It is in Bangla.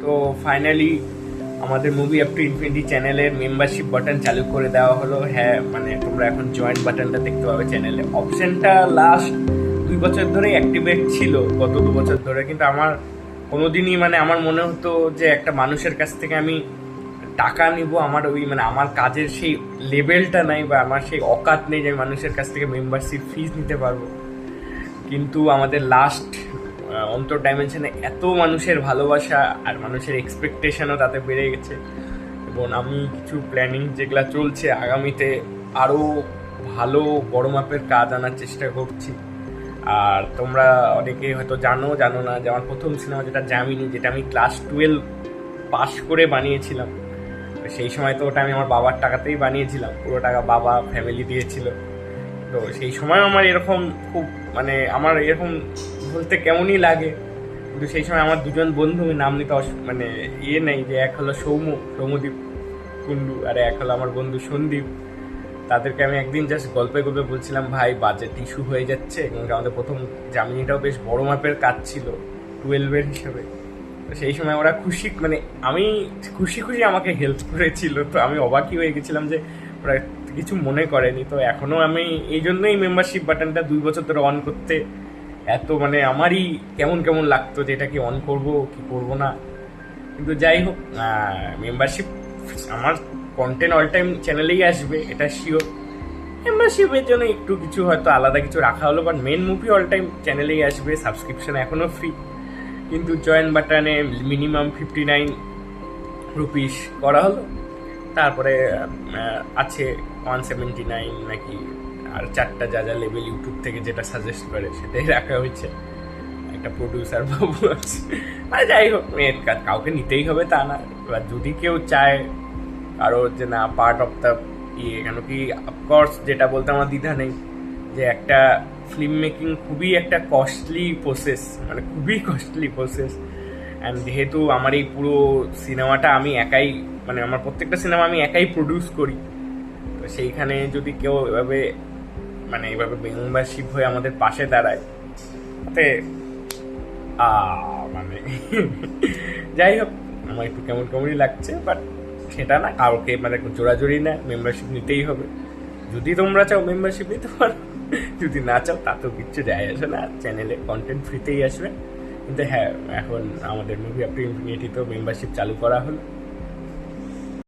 তো ফাইনালি আমাদের মুভি আপ টু ইনফিনিটি চ্যানেলের মেম্বারশিপ বাটন চালু করে দেওয়া হলো। হ্যাঁ, মানে তোমরা এখন জয়েন বাটনটা দেখতে পাবে চ্যানেলে। অপশনটা লাস্ট 2 বছর ধরেই অ্যাক্টিভেট ছিল, গত 2 বছর ধরে, কিন্তু আমার কোনোদিনই মানে আমার মনে হতো যে একটা মানুষের কাছ থেকে আমি টাকা নিব, আমার ওই মানে আমার কাজের সেই লেভেলটা নাই বা আমার সেই অকাত নেই যে আমি মানুষের কাছ থেকে মেম্বারশিপ ফিজ নিতে পারবো। কিন্তু আমাদের লাস্ট অন্তর ডাইমেনশনে এত মানুষের ভালোবাসা আর মানুষের এক্সপেকটেশনও তাতে বেড়ে গেছে, এবং আমি কিছু প্ল্যানিং যেগুলো চলছে আগামীতে আরও ভালো বড় মাপের কাজ আনার চেষ্টা করছি। আর তোমরা অনেকেই হয়তো জানো না যে আমার প্রথম সিনেমা যেটা জামিনী, যেটা আমি ক্লাস 12 পাস করে বানিয়েছিলাম। সেই সময় তো ওটা আমি আমার বাবার টাকাতেই বানিয়েছিলাম, পুরো টাকা বাবা ফ্যামিলি দিয়েছিল। তো সেই সময় আমার এরকম খুব মানে আমার এরকম বলতে কেমনই লাগে, কিন্তু সেই সময় আমার দুজন বন্ধু, নাম নিতে মানে নেই, যে এক হলো সৌম্যদীপ কুন্ডু, আর এক হলো আমার বন্ধু সন্দীপ। তাদেরকে আমি একদিন জাস্ট গল্পে গল্পে বলছিলাম, ভাই বাজেট ইস্যু হয়ে যাচ্ছে, এবং আমাদের প্রথম জামিনিটাও বেশ বড় মাপের কাজ ছিল 12-এর হিসেবে। তো সেই সময় ওরা খুশি, মানে আমি খুশি আমাকে হেল্প করেছিল। তো আমি অবাকই হয়ে গেছিলাম যে ওরা কিছু মনে করেনি। তো এখনও আমি এই জন্যই মেম্বারশিপ বাটনটা 2 বছর ধরে অন করতে এত মানে আমারই কেমন কেমন লাগতো যে এটা কি অন করব কি করব না। কিন্তু যাই হোক, মেম্বারশিপ আমার কন্টেন্ট অল টাইম চ্যানেলেই আসবে, এটা শিওর। মেম্বারশিপের জন্য একটু কিছু হয়তো আলাদা কিছু রাখা হলো, but main movie all time চ্যানেলেই আসবে। সাবস্ক্রিপশন এখনও ফ্রি, কিন্তু জয়েন বাটনে মিনিমাম 59 রুপিস করা হলো। তারপরে আছে 179 নাকি, আর 4টা যা যা লেভেল ইউটিউব থেকে যেটা সাজেস্ট করে সেটাই রাখা হয়েছে। একটা প্রডিউসার বাবু আছে, মানে যাই হোক, মেয়ের কাজ কাউকে নিতেই হবে তা না। এবার যদি কেউ চায় কারো যে না পার্ট অফ দ্য কেন কি, অফকোর্স যেটা বলতে আমার দ্বিধা নেই যে একটা ফিল্ম মেকিং খুবই একটা কস্টলি প্রসেস, মানে খুবই কস্টলি প্রসেস। অ্যান্ড যেহেতু আমার এই পুরো সিনেমাটা আমি একাই, মানে আমার প্রত্যেকটা সিনেমা আমি একাই প্রডিউস করি, তো সেইখানে যদি কেউ এভাবে মানে এইভাবে মেম্বারশিপ হয়ে আমাদের পাশে দাঁড়ায়, তাতে মানে যাই হোক, আমার একটু কেমন কেমনই লাগছে। বাট সেটা না কাউকে মানে জোরাজোরি না, মেম্বারশিপ নিতেই হবে। যদি তোমরা চাও মেম্বারশিপ নিতে পারো, যদি না চাও তাতেও কিচ্ছু যায় আসে না, চ্যানেলে কন্টেন্ট ফ্রিতেই আসবে। কিন্তু হ্যাঁ, এখন আমাদের মুভি আপ টু ইনফিনিটিতেও মেম্বারশিপ চালু করা হলো।